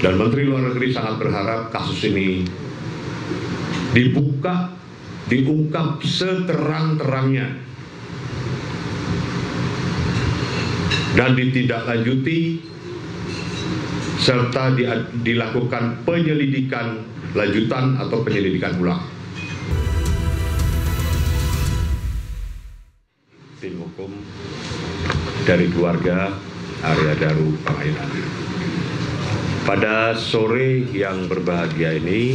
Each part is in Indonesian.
Dan Menteri Luar Negeri sangat berharap kasus ini diungkap seterang-terangnya dan ditindaklanjuti serta dilakukan penyelidikan lanjutan atau penyelidikan ulang. Tim hukum dari keluarga Arya Daru Pangayunan. Pada sore yang berbahagia ini,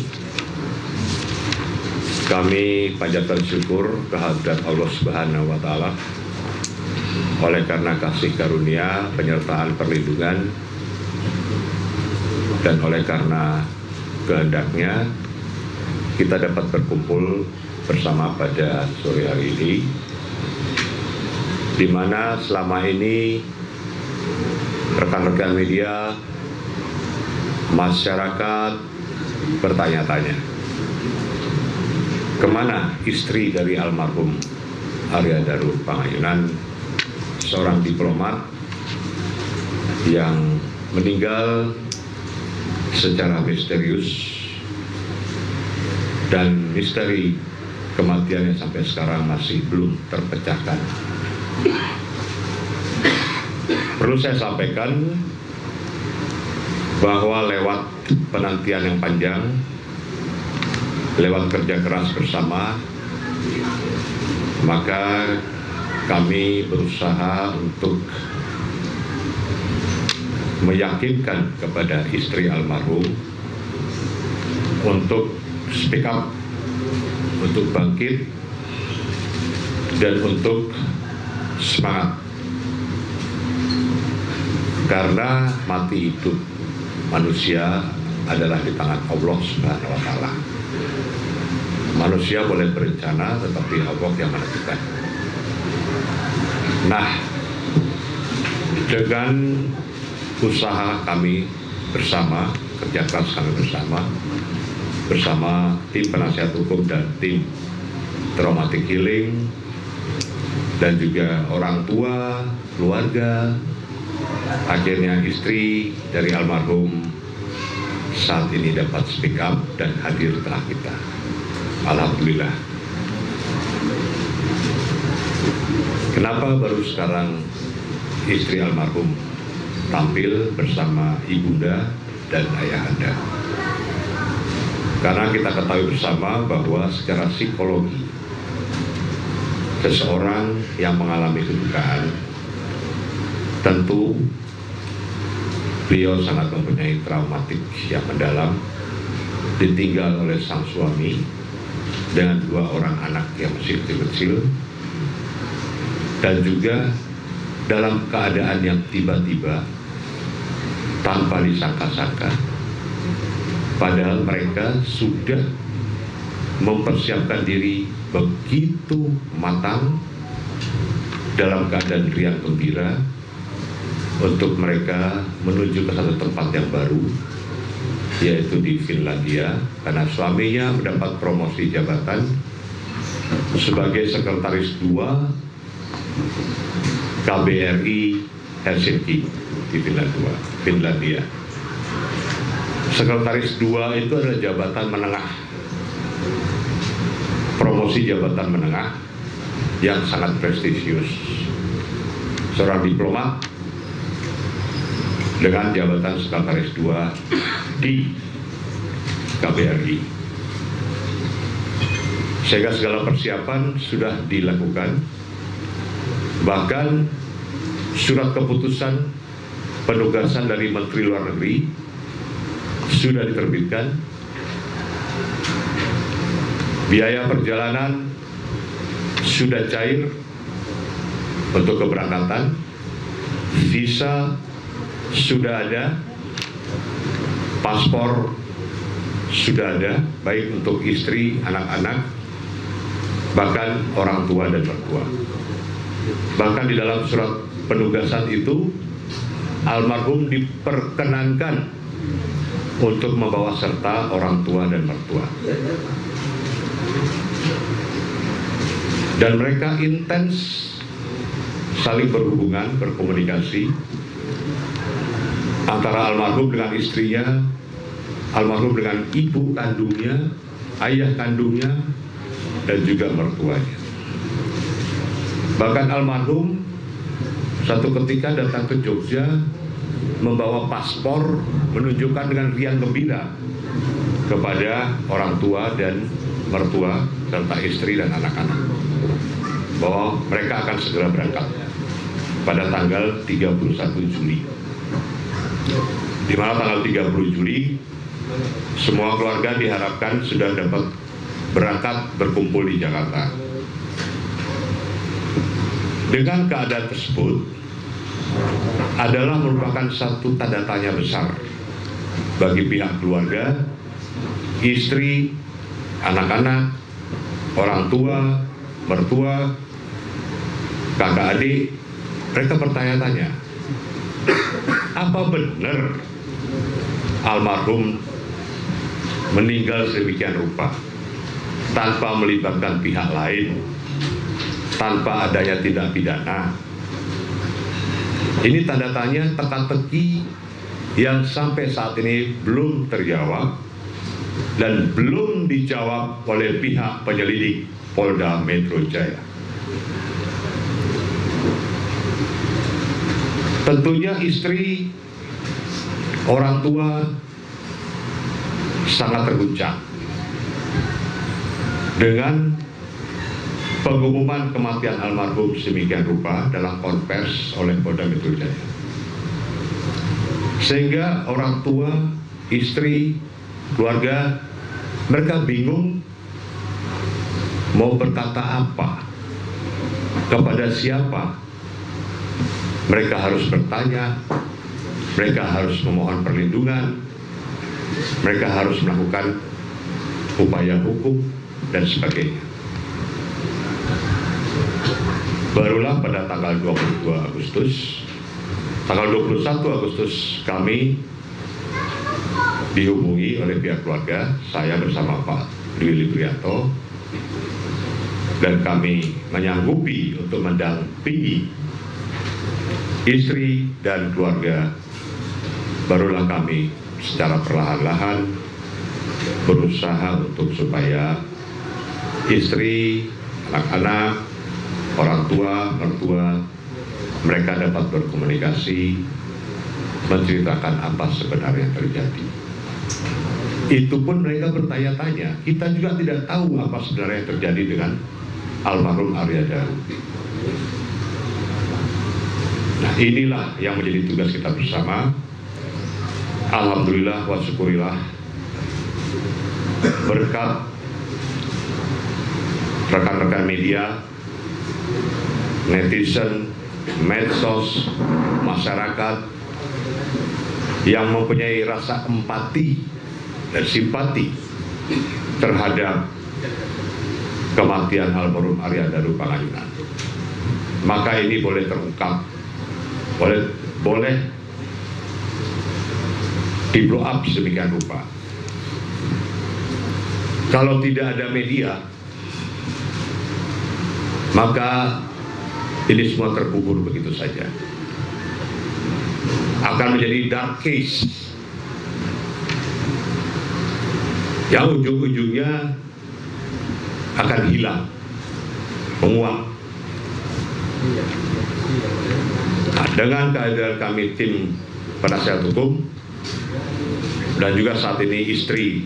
kami panjatkan syukur kehadirat Allah Subhanahu wa Ta'ala oleh karena kasih karunia, penyertaan, perlindungan, dan oleh karena kehendaknya kita dapat berkumpul bersama pada sore hari ini, di mana selama ini rekan-rekan media, masyarakat bertanya-tanya, kemana istri dari almarhum Arya Daru Pangayunan, seorang diplomat yang meninggal secara misterius, dan misteri kematiannya sampai sekarang masih belum terpecahkan. Perlu saya sampaikan bahwa lewat penantian yang panjang, lewat kerja keras bersama, maka kami berusaha untuk meyakinkan kepada istri almarhum untuk speak up, untuk bangkit, dan untuk semangat. Karena mati hidup manusia adalah di tangan Allah Subhanahu wa Ta'ala. Manusia boleh berencana, tetapi Allah yang menentukan. Nah, dengan usaha kami bersama, kerja keras kami bersama tim penasihat hukum dan tim traumatic healing, dan juga orang tua, keluarga, akhirnya istri dari almarhum saat ini dapat speak up dan hadir di tengah kita. Alhamdulillah. Kenapa baru sekarang istri almarhum tampil bersama ibunda dan ayahanda? Karena kita ketahui bersama bahwa secara psikologi, seseorang yang mengalami kedukaan, tentu beliau sangat mempunyai traumatik yang mendalam, ditinggal oleh sang suami dengan 2 orang anak yang masih kecil-kecil, dan juga dalam keadaan yang tiba-tiba tanpa disangka-sangka, padahal mereka sudah mempersiapkan diri begitu matang dalam keadaan riang gembira untuk mereka menuju ke satu tempat yang baru, yaitu di Finlandia, karena suaminya mendapat promosi jabatan sebagai sekretaris 2 KBRI Helsinki di Finlandia. Sekretaris 2 itu adalah jabatan menengah, promosi jabatan menengah yang sangat prestisius. Seorang diplomat dengan jabatan sekretaris 2 di KBRI. Sehingga segala persiapan sudah dilakukan, bahkan surat keputusan penugasan dari Menteri Luar Negeri sudah diterbitkan. Biaya perjalanan sudah cair untuk keberangkatan, visa sudah ada, paspor sudah ada, baik untuk istri, anak-anak, bahkan orang tua dan mertua. Bahkan di dalam surat penugasan itu, almarhum diperkenankan untuk membawa serta orang tua dan mertua. Dan mereka intens saling berhubungan, berkomunikasi, antara almarhum dengan istrinya, almarhum dengan ibu kandungnya, ayah kandungnya, dan juga mertuanya. Bahkan almarhum satu ketika datang ke Jogja membawa paspor menunjukkan dengan riang gembira kepada orang tua dan mertua serta istri dan anak-anak bahwa mereka akan segera berangkat pada tanggal 31 Juli. Di mana tanggal 30 Juli semua keluarga diharapkan sudah dapat berangkat berkumpul di Jakarta. Dengan keadaan tersebut adalah merupakan satu tanda tanya besar bagi pihak keluarga, istri, anak-anak, orang tua, mertua, kakak adik. Mereka bertanya-tanya, apa benar almarhum meninggal sedemikian rupa tanpa melibatkan pihak lain, tanpa adanya tindak pidana? Ini tanda tanya teka-teki yang sampai saat ini belum terjawab dan belum dijawab oleh pihak penyelidik Polda Metro Jaya. Tentunya istri, orang tua sangat terguncang dengan pengumuman kematian almarhum sedemikian rupa dalam konvers oleh Polda Metro Jaya. Sehingga orang tua, istri, keluarga, mereka bingung mau berkata apa, kepada siapa. Mereka harus bertanya, mereka harus memohon perlindungan, mereka harus melakukan upaya hukum dan sebagainya. Barulah pada tanggal 22 Agustus, tanggal 21 Agustus kami dihubungi oleh pihak keluarga, saya bersama Pak Dwi Librianto, dan kami menyanggupi untuk mendampingi istri dan keluarga. Barulah kami secara perlahan-lahan berusaha untuk supaya istri, anak-anak, orang tua, mertua, mereka dapat berkomunikasi, menceritakan apa sebenarnya terjadi. Itu pun mereka bertanya-tanya, kita juga tidak tahu apa sebenarnya terjadi dengan almarhum Arya Daru. Nah, inilah yang menjadi tugas kita bersama. Alhamdulillah wa syukurillah, berkat rekan-rekan media, netizen, medsos, masyarakat yang mempunyai rasa empati dan simpati terhadap kematian almarhum Arya Daru Pangayunan, maka ini boleh terungkap, boleh di blow up sedemikian rupa. Kalau tidak ada media, maka ini semua terkubur begitu saja, akan menjadi dark case yang ujung-ujungnya akan hilang, menguap. Nah, dengan kehadiran kami tim penasihat hukum dan juga saat ini istri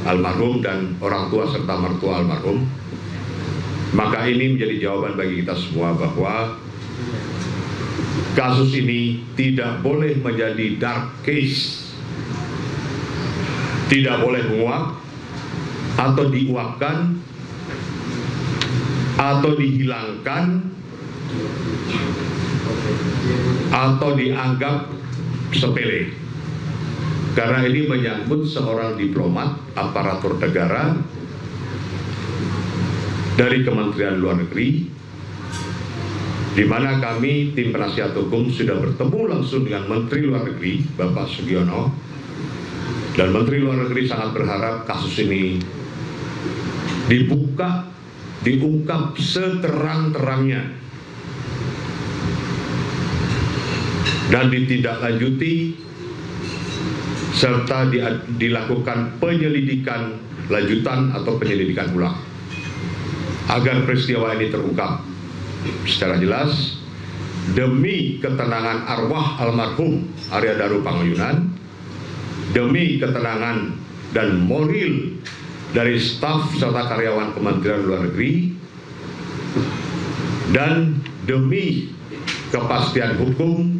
almarhum dan orang tua serta mertua almarhum, maka ini menjadi jawaban bagi kita semua bahwa kasus ini tidak boleh menjadi dark case, tidak boleh menguap atau diuapkan atau dihilangkan atau dianggap sepele, karena ini menyangkut seorang diplomat aparatur negara dari Kementerian Luar Negeri, di mana kami tim penasihat hukum sudah bertemu langsung dengan Menteri Luar Negeri Bapak Sugiono, dan Menteri Luar Negeri sangat berharap kasus ini dibuka, diungkap seterang-terangnya dan ditindaklanjuti serta dilakukan penyelidikan lanjutan atau penyelidikan ulang agar peristiwa ini terungkap secara jelas demi ketenangan arwah almarhum Arya Daru Pangayunan, demi ketenangan dan moral dari staf serta karyawan Kementerian Luar Negeri, dan demi kepastian hukum,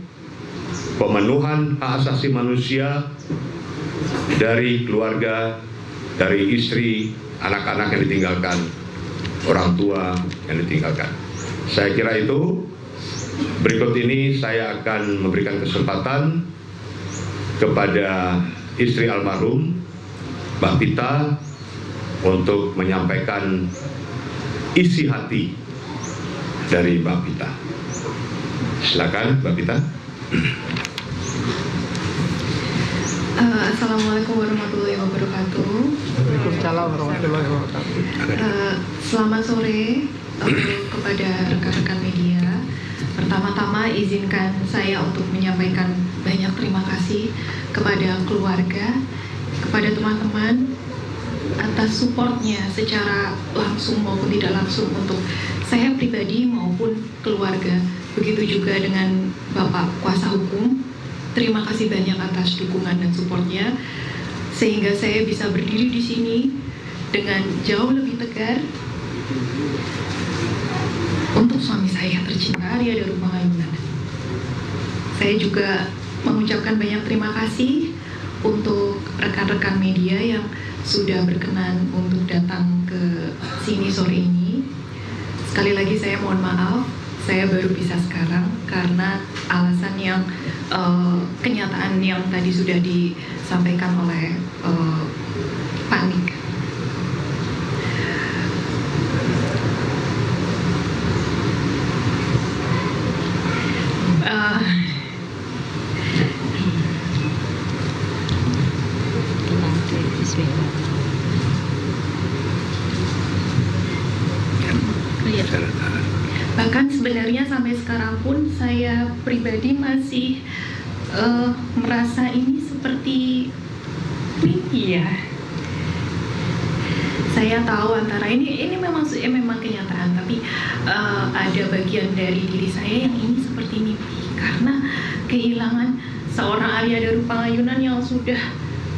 pemenuhan hak asasi manusia dari keluarga, dari istri, anak-anak yang ditinggalkan, orang tua yang ditinggalkan. Saya kira itu. Berikut ini saya akan memberikan kesempatan kepada istri almarhum Mbak Pita untuk menyampaikan isi hati dari Mbak Pita. Silakan Mbak Pita. Assalamualaikum warahmatullahi wabarakatuh. Waalaikumsalam warahmatullahi wabarakatuh. Selamat sore kepada rekan-rekan media. Pertama-tama izinkan saya untuk menyampaikan banyak terima kasih kepada keluarga, kepada teman-teman atas supportnya secara langsung maupun tidak langsung untuk saya pribadi maupun keluarga. Begitu juga dengan Bapak Kuasa Hukum. Terima kasih banyak atas dukungan dan supportnya sehingga saya bisa berdiri di sini dengan jauh lebih tegar untuk suami saya tercinta Arya Daru Pangayunan. Saya juga mengucapkan banyak terima kasih untuk rekan-rekan media yang sudah berkenan untuk datang ke sini sore ini. Sekali lagi saya mohon maaf, saya baru bisa sekarang karena alasan yang kenyataan yang tadi sudah disampaikan oleh Pak Nik. Bahkan sebenarnya sampai sekarang pun saya pribadi masih merasa ini seperti mimpi ya. Saya tahu antara ini memang kenyataan, tapi ada bagian dari diri saya yang ini seperti mimpi karena kehilangan seorang Arya Daru Pangayunan yang sudah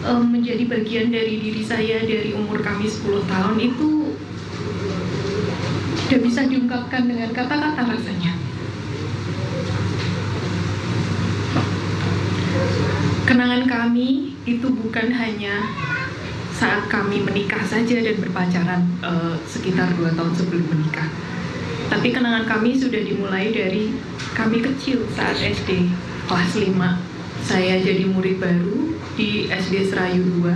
menjadi bagian dari diri saya dari umur kami 10 tahun itu tidak bisa diungkapkan dengan kata-kata rasanya. Kenangan kami itu bukan hanya saat kami menikah saja dan berpacaran sekitar 2 tahun sebelum menikah. Tapi kenangan kami sudah dimulai dari kami kecil saat SD kelas 5. Saya jadi murid baru di SD Serayu 2.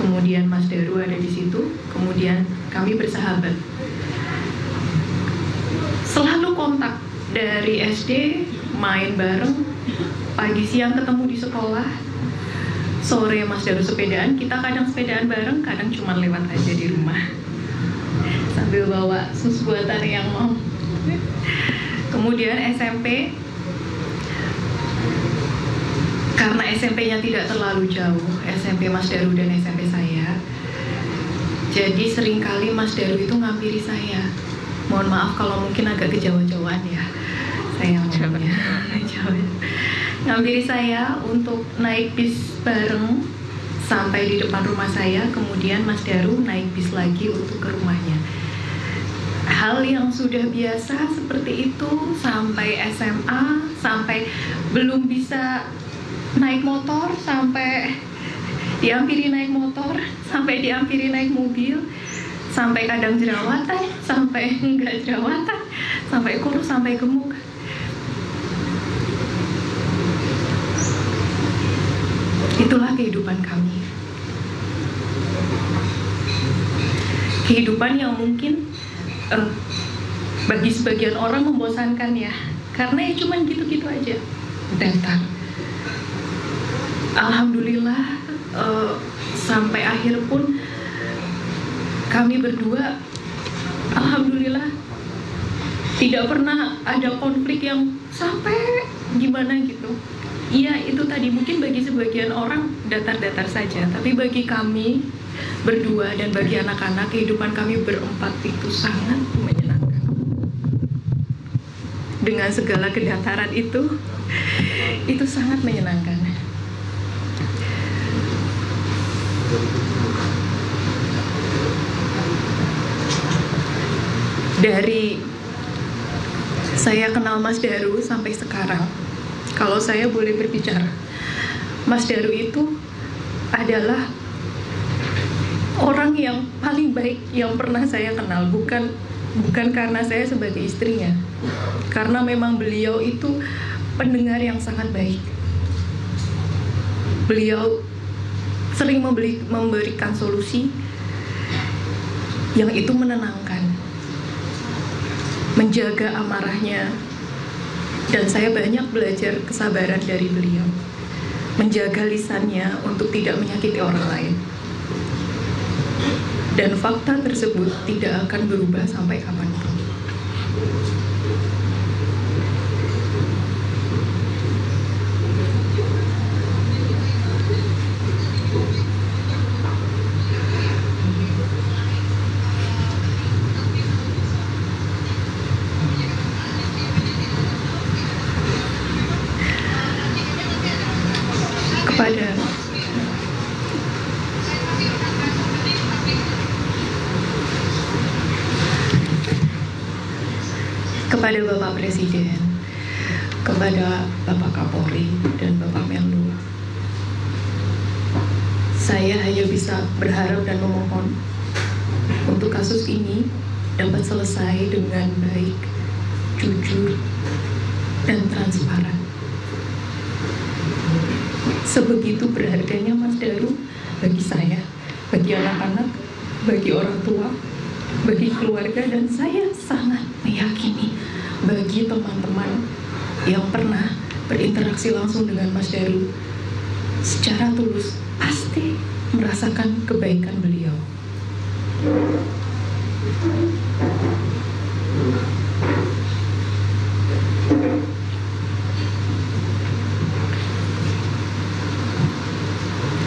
Kemudian Mas Daru ada di situ. Kemudian kami bersahabat. Selalu kontak dari SD, main bareng, pagi siang ketemu di sekolah, sore Mas Daru sepedaan, kita kadang sepedaan bareng, kadang cuma lewat aja di rumah sambil bawa susu buatan yang mau. Kemudian SMP, karena SMP-nya tidak terlalu jauh, SMP Mas Daru dan SMP saya, jadi seringkali Mas Daru itu ngampiri saya. Mohon maaf kalau mungkin agak kejawa-jawaan ya saya ngomongnya. Ngampiri saya untuk naik bis bareng sampai di depan rumah saya, kemudian Mas Daru naik bis lagi untuk ke rumahnya. Hal yang sudah biasa seperti itu sampai SMA, sampai belum bisa naik motor, sampai diampiri naik motor, sampai diampiri naik mobil, sampai kadang jerawatan, sampai enggak jerawatan, sampai kurus, sampai gemuk. Itulah kehidupan kami. Kehidupan yang mungkin bagi sebagian orang membosankan ya, karena ya cuman gitu-gitu aja, datar. Alhamdulillah sampai akhir pun kami berdua, alhamdulillah tidak pernah ada konflik yang sampai gimana gitu. Iya, itu tadi mungkin bagi sebagian orang datar-datar saja, tapi bagi kami berdua dan bagi anak-anak, kehidupan kami berempat itu sangat menyenangkan. Dengan segala kedataran itu sangat menyenangkan. Dari saya kenal Mas Daru sampai sekarang, kalau saya boleh berbicara, Mas Daru itu adalah orang yang paling baik yang pernah saya kenal. Bukan karena saya sebagai istrinya, karena memang beliau itu pendengar yang sangat baik. Beliau sering memberikan solusi yang itu menenangkan, menjaga amarahnya, dan saya banyak belajar kesabaran dari beliau, menjaga lisannya untuk tidak menyakiti orang lain. Dan fakta tersebut tidak akan berubah sampai kapanpun. Kepada Bapak Presiden, kepada Bapak Kapolri dan Bapak Menlu, saya hanya bisa berharap dan memohon untuk kasus ini dapat selesai dengan baik, jujur, dan transparan. Sebegitu berharganya Mas Daru bagi saya, bagi anak-anak, bagi orang tua, bagi keluarga, dan saya sangat meyakini bagi teman-teman yang pernah berinteraksi langsung dengan Mas Daru secara tulus pasti merasakan kebaikan beliau.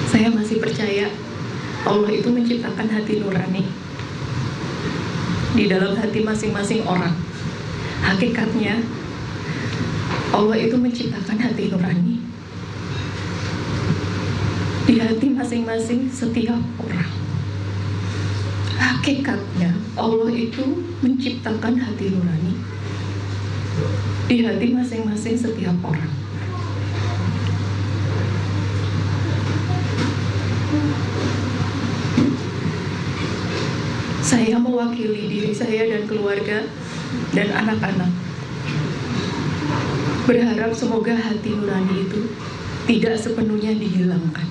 Saya masih percaya Allah itu menciptakan hati nurani di dalam hati masing-masing orang. Hakikatnya Allah itu menciptakan hati nurani di hati masing-masing setiap orang. Hakikatnya Allah itu menciptakan hati nurani di hati masing-masing setiap orang. Saya mewakili diri saya dan keluarga dan anak-anak, berharap semoga hati nurani itu tidak sepenuhnya dihilangkan.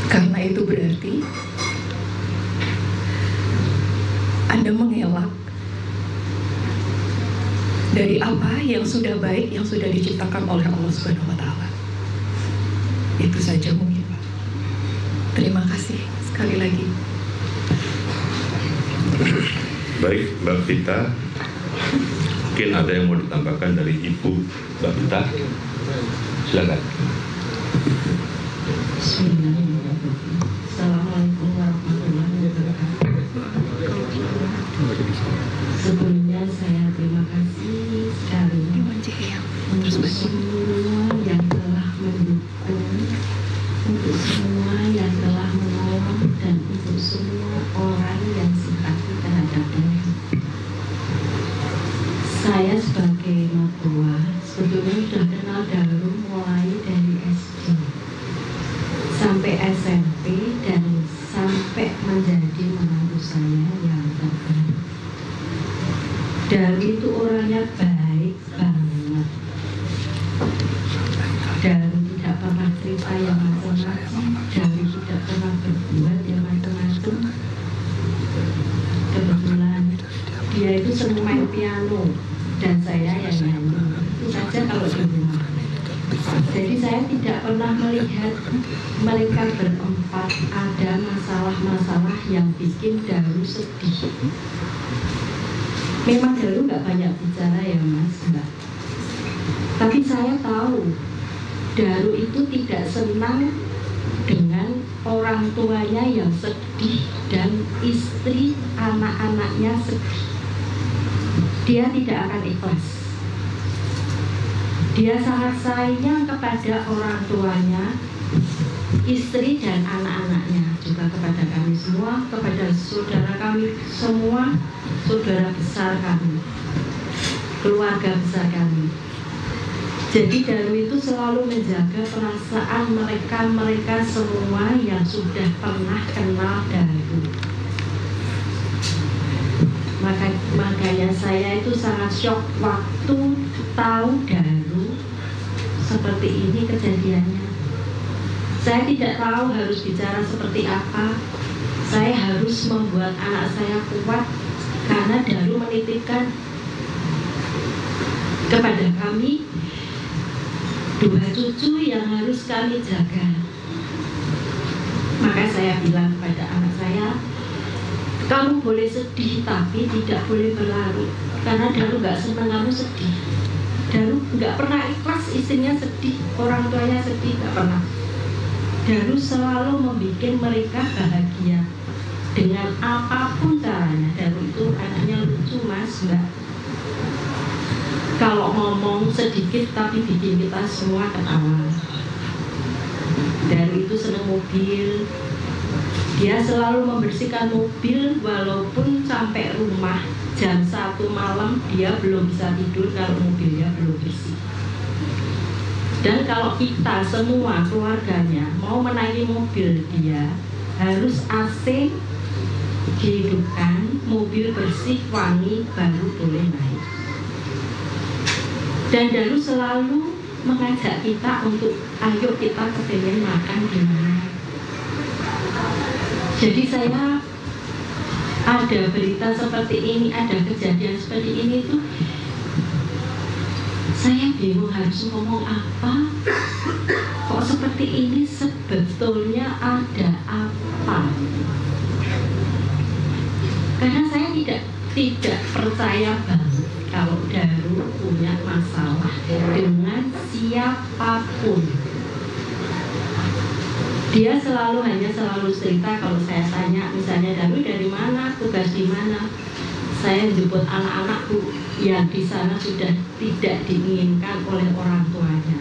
Karena itu berarti Anda mengelak dari apa yang sudah baik, yang sudah diciptakan oleh Allah Subhanahu wa Ta'ala. Itu saja mungkin, Pak. Terima kasih sekali lagi. Baik, Mbak Vita, mungkin ada yang mau ditambahkan dari Ibu Mbak Vita, silakan. Assalamualaikum warahmatullahi wabarakatuh. Sebelumnya saya terima kasih sekali untuk semua yang telah mendukung, untuk semua yang telah menolong, dan untuk semua orang yang simpati terhadap Daru. Saya sebagai mertua sebetulnya sudah kenal Daru mulai dari SD sampai SMP dan sampai menjadi menantu saya yang terbaik. Daru itu orangnya baik banget. Daru tidak pernah cerita yang macam-macam. Daru tidak pernah berbuat yang macam-macam. Kebetulan dia itu senang main piano dan saya yang nyanyi. Itu saja kalau di rumah. Jadi saya tidak pernah melihat mereka berempat ada masalah-masalah yang bikin Daru sedih. Memang Daru nggak banyak bicara ya Mas, Mbak. Tapi saya tahu Daru itu tidak senang dengan orang tuanya yang sedih dan istri anak-anaknya sedih. Dia tidak akan ikhlas. Dia sangat sayang kepada orang tuanya, istri dan anak-anaknya, juga kepada kami semua, kepada saudara kami semua, saudara besar kami, keluarga besar kami. Jadi Daru itu selalu menjaga perasaan mereka semua yang sudah pernah kenal Daru. Makanya saya itu sangat shock waktu tahu Daru seperti ini kejadiannya. Saya tidak tahu harus bicara seperti apa. Saya harus membuat anak saya kuat karena Daru menitipkan kepada kami 2 cucu yang harus kami jaga. Maka saya bilang kepada anak saya, kamu boleh sedih tapi tidak boleh berlarut, karena Daru gak senang kamu sedih. Daru gak pernah ikhlas istrinya sedih, orang tuanya sedih, gak pernah. Daru selalu membuat mereka bahagia dengan apapun caranya. Daru itu anaknya lucu mas, enggak. Kalau ngomong sedikit tapi bikin kita semua ketawa. Daru itu senang mobil. Dia selalu membersihkan mobil walaupun sampai rumah jam 1 malam dia belum bisa tidur kalau mobilnya belum bersih. Dan kalau kita semua keluarganya mau menaiki mobil dia harus AC dihidupkan, mobil bersih, wangi, baru boleh naik. Dan Daru selalu mengajak kita untuk ayo kita kepengen makan di mana. Jadi saya ada berita seperti ini, ada kejadian seperti ini tuh saya bingung harus ngomong apa. Kok seperti ini, sebetulnya ada apa? Karena saya tidak percaya banget kalau Daru punya masalah dengan siapapun. Dia hanya selalu cerita kalau saya tanya, misalnya Daru dari mana, tugas di mana. Saya jemput anak-anakku yang di sana sudah tidak diinginkan oleh orang tuanya.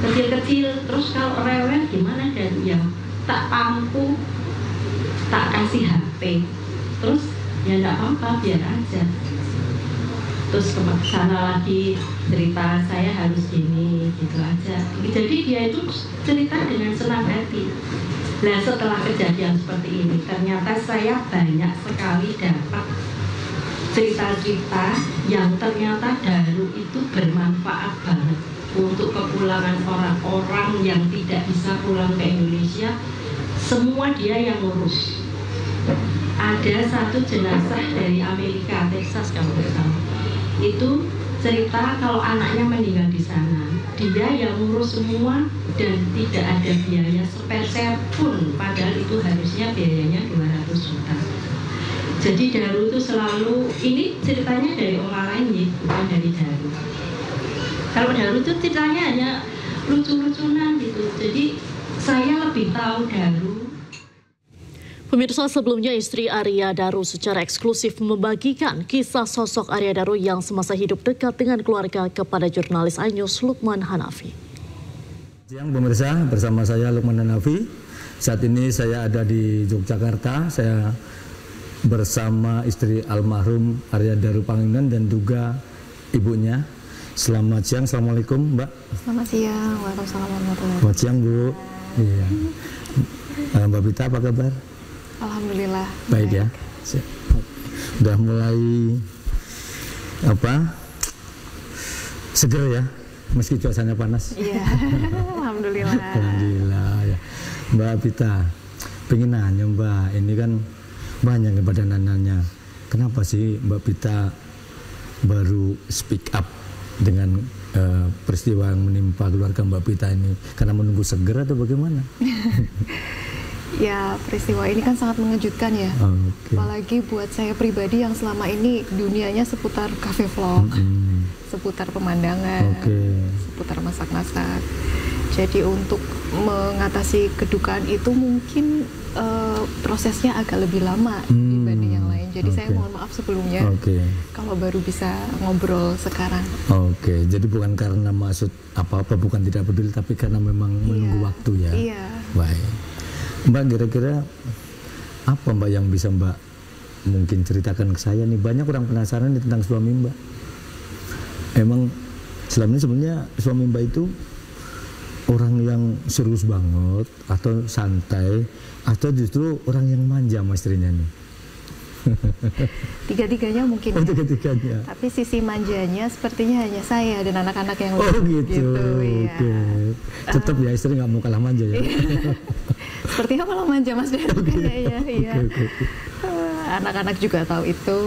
Kecil-kecil, terus kalau rewel gimana Daru? Ya tak pampu, tak kasih HP. Terus ya enggak apa-apa, biar aja. Terus ke sana lagi cerita saya harus gini, gitu aja. Jadi dia itu cerita dengan senang hati. Nah setelah kejadian seperti ini, ternyata saya banyak sekali dapat cerita-cerita yang ternyata Daru itu bermanfaat banget untuk kepulangan orang-orang yang tidak bisa pulang ke Indonesia. Semua dia yang ngurus. Ada satu jenazah dari Amerika, Texas kalau tidak salah. Itu cerita kalau anaknya meninggal di sana, dia yang ngurus semua dan tidak ada biaya sepeser pun, padahal itu harusnya biayanya 200 juta. Jadi Daru itu selalu, ini ceritanya dari orang lain ya, bukan dari Daru. Kalau Daru itu ceritanya hanya lucu-lucunan gitu. Jadi saya lebih tahu Daru. Pemirsa, sebelumnya istri Arya Daru secara eksklusif membagikan kisah sosok Arya Daru yang semasa hidup dekat dengan keluarga kepada jurnalis iNews Lukman Hanafi. Siang pemirsa, bersama saya Lukman Hanafi. Saat ini saya ada di Yogyakarta. Saya bersama istri almarhum Arya Daru Pangindan dan juga ibunya. Selamat siang, assalamualaikum Mbak. Selamat siang, waalaikumsalam warahmatullahi wabarakatuh. Selamat siang Bu. Iya. Mbak Bita apa kabar? Alhamdulillah. Baik ya. Udah mulai seger ya, meski cuacanya panas. Iya. Alhamdulillah. Alhamdulillah ya. Mbak Bita, pengen nanya Mbak, ini kan banyak pada nanya, kenapa sih Mbak Bita baru speak up dengan peristiwa yang menimpa keluarga Mbak Bita ini? Karena menunggu seger atau bagaimana? Ya, peristiwa ini kan sangat mengejutkan ya. Oke. Apalagi buat saya pribadi yang selama ini dunianya seputar cafe vlog, seputar pemandangan, seputar masak-masak. Jadi untuk mengatasi kedukaan itu mungkin prosesnya agak lebih lama dibanding yang lain. Jadi saya mohon maaf sebelumnya kalau baru bisa ngobrol sekarang. Oke, jadi bukan karena maksud apa-apa, bukan tidak peduli, tapi karena memang menunggu waktu ya. Iya. Baik. Mbak, kira-kira apa Mbak yang bisa Mbak mungkin ceritakan ke saya nih? Banyak orang penasaran nih tentang suami Mbak. Emang selama ini sebenarnya suami Mbak itu orang yang serius banget atau santai atau justru orang yang manja sama istrinya nih? Tiga-tiganya mungkin ya. Tiga-tiganya. Tapi sisi manjanya sepertinya hanya saya dan anak-anak yang gitu. Iya. Tetap ya istri nggak mau kalah manja ya. Sepertinya malah manja Mas Deru. Iya. Anak-anak juga tahu itu.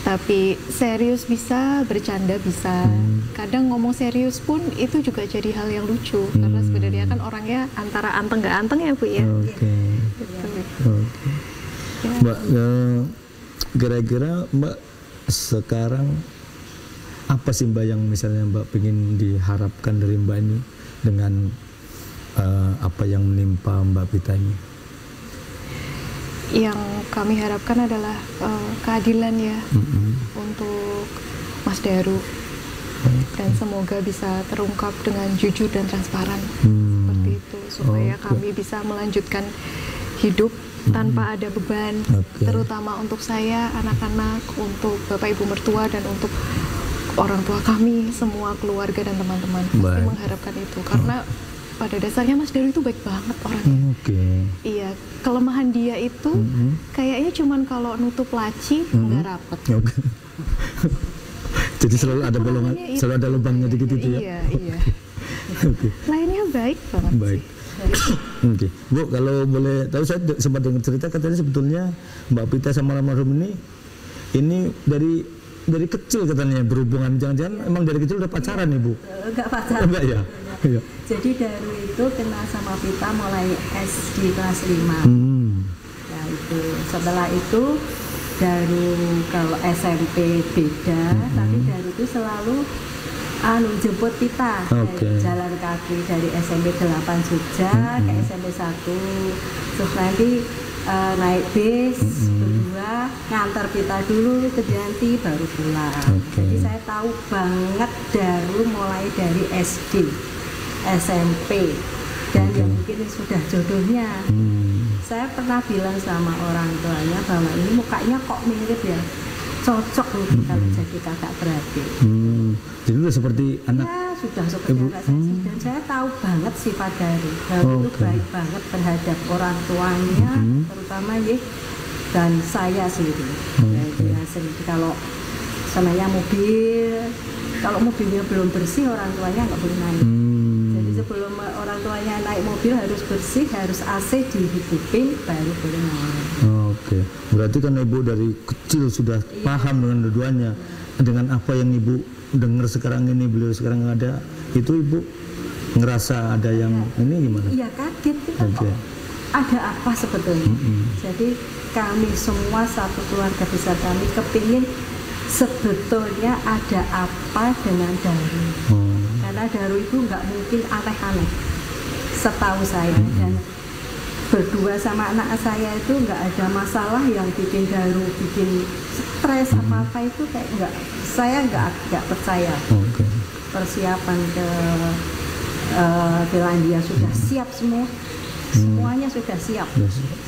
Tapi serius bisa, bercanda bisa. Kadang ngomong serius pun itu juga jadi hal yang lucu. Karena sebenarnya kan orangnya antara anteng nggak anteng ya Bu ya. Ya. Mbak, kira-kira Mbak sekarang apa sih Mbak yang misalnya Mbak ingin diharapkan dari Mbak ini dengan apa yang menimpa Mbak Pita ini? Yang kami harapkan adalah keadilan ya untuk Mas Daru, dan semoga bisa terungkap dengan jujur dan transparan seperti itu, supaya kami bisa melanjutkan hidup tanpa ada beban, terutama untuk saya, anak-anak, untuk Bapak Ibu mertua, dan untuk orang tua kami, semua keluarga dan teman-teman. Pasti mengharapkan itu, karena pada dasarnya Mas Daru itu baik banget orangnya. Iya, kelemahan dia itu kayaknya cuman kalau nutup laci nggak rapet. Jadi selalu ada bolongan, selalu ada lubangnya dikit itu ya. Iya. Lainnya baik banget. Baik. Oke, Bu, kalau boleh tahu, saya sempat dengar cerita katanya sebetulnya Mbak Pita sama almarhum ini dari kecil katanya berhubungan, jangan-jangan emang dari kecil udah pacaran nih Bu? Enggak pacaran. Enggak ya? Iya. Jadi Daru itu kenal sama Pita mulai SD kelas 5. Ya itu. Setelah itu Daru kalau SMP beda, tapi Daru itu selalu jemput Pita dari jalan kaki dari SMP 8 Jogja ke SMP 1, terus nanti naik bis berdua ngantar Pita dulu ke Janti baru pulang. Jadi saya tahu banget Daru mulai dari SD, SMP, dan yang mungkin sudah jodohnya. Saya pernah bilang sama orang tuanya bahwa ini mukanya kok mirip ya, cocok nih kalau jadi kakak beradik. Jadi udah seperti anak. Ya sudah seperti anak saya. Dan saya tahu banget sifat Daru. Daru itu baik banget terhadap orang tuanya, terutama ya, dan saya sendiri. Saya sendiri kalau sebenarnya kalau mobilnya belum bersih, orang tuanya nggak boleh naik. Jadi sebelum orang tuanya naik mobil harus bersih, harus AC dihidupin, baru boleh naik. Oke, berarti kan Ibu dari kecil sudah paham dengan dua-duanya. Dengan apa yang Ibu dengar sekarang ini, beliau sekarang ada, itu Ibu ngerasa ada yang ini gimana? Iya, kaget kita kok ada apa sebetulnya. Jadi kami semua satu keluarga besar kami kepingin sebetulnya ada apa dengan Daru. Karena Daru itu nggak mungkin aneh-aneh setahu saya, dan berdua sama anak saya itu nggak ada masalah yang bikin Daru bikin stres apa-apa, itu kayak nggak, saya nggak percaya. Persiapan ke Finlandia sudah siap semua. Semuanya sudah siap.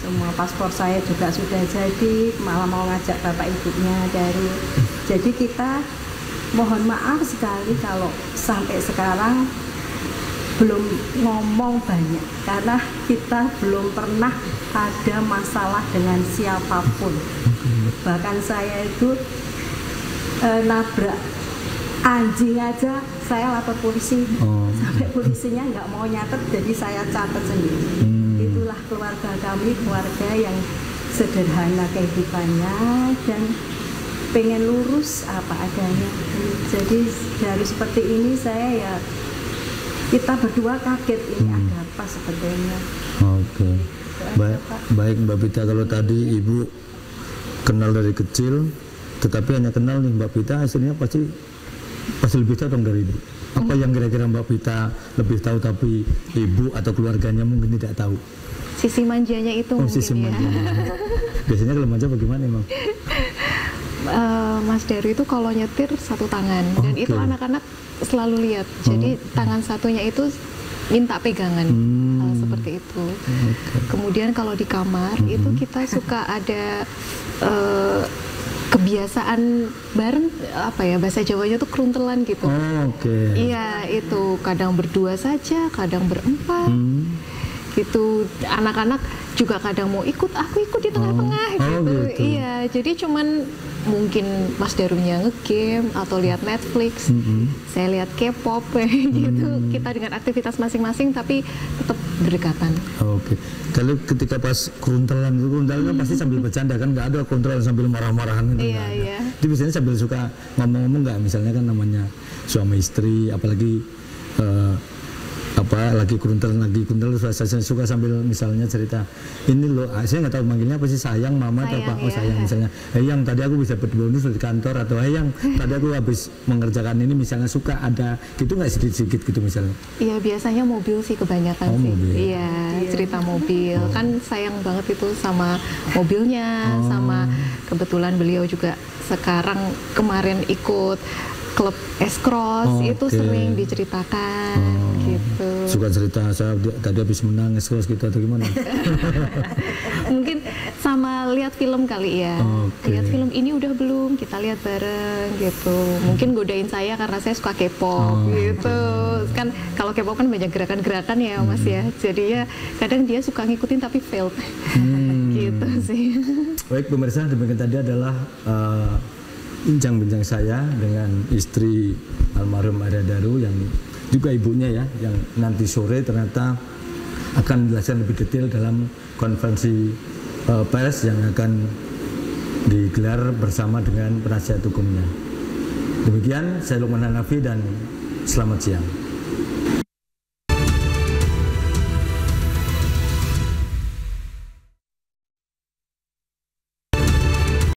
Semua paspor saya juga sudah jadi, malah mau ngajak bapak ibunya Daru. Jadi kita mohon maaf sekali kalau sampai sekarang belum ngomong banyak, karena kita belum pernah ada masalah dengan siapapun. Bahkan saya itu nabrak anjing aja saya lapor polisi, sampai polisinya nggak mau nyatet, jadi saya catat sendiri. Itulah keluarga kami, keluarga yang sederhana kehidupannya dan pengen lurus apa adanya. Jadi dari seperti ini saya kita berdua kaget, ini ada apa sebetulnya. Baik Mbak Pita, kalau tadi Ibu kenal dari kecil, tetapi hanya kenal nih Mbak Pita, hasilnya pasti lebih tahu dong dari Ibu. Apa yang kira-kira Mbak Pita lebih tahu tapi Ibu atau keluarganya mungkin tidak tahu? Sisi manjanya itu mungkin sisi ya. manjanya. Biasanya kalau manja bagaimana emang? Mas Daru itu kalau nyetir satu tangan, dan itu anak-anak selalu lihat. Jadi tangan satunya itu minta pegangan, seperti itu. Kemudian kalau di kamar itu kita suka ada kebiasaan bareng, apa ya, bahasa Jawanya tuh keruntelan gitu. Iya, itu kadang berdua saja, kadang berempat. Gitu, anak-anak juga kadang mau ikut, aku ikut di tengah-tengah gitu. Iya, jadi cuman mungkin Mas Darunya ngegame atau lihat Netflix, saya lihat K-pop gitu. Kita dengan aktivitas masing-masing tapi tetap berdekatan. Kalau ketika pas keruntelan kan pasti sambil bercanda kan, nggak ada keruntelan sambil marah-marahan gitu. Iya. Itu biasanya sambil suka ngomong-ngomong nggak, misalnya kan namanya suami istri, apalagi lagi keruntel saya suka sambil misalnya cerita, ini loh, saya nggak tahu manggilnya apa sih, sayang mama atau apa, sayang misalnya, yang tadi aku bisa bonus di kantor, atau yang tadi aku habis mengerjakan ini, misalnya suka ada gitu nggak, sedikit-sedikit gitu misalnya? Iya, biasanya mobil sih kebanyakan sih. Mobil. Iya, cerita mobil, kan sayang banget itu sama mobilnya, sama kebetulan beliau juga sekarang kemarin ikut klub S-Cross, itu sering diceritakan gitu. Suka cerita, saya tadi habis menang S-Cross gitu atau gimana? Mungkin sama lihat film kali ya. Lihat film ini udah belum, kita lihat bareng gitu. Mungkin godain saya karena saya suka K-pop gitu. Kan kalau K-pop kan banyak gerakan-gerakan ya Mas ya. Jadi ya kadang dia suka ngikutin tapi failed. Gitu sih. Baik pemirsa, demikian tadi adalah bincang-bincang saya dengan istri almarhum Arya Daru yang juga ibunya ya, yang nanti sore ternyata akan dijelaskan lebih detail dalam konferensi pers yang akan digelar bersama dengan penasihat hukumnya. Demikian, saya Lukman Hanafi dan selamat siang.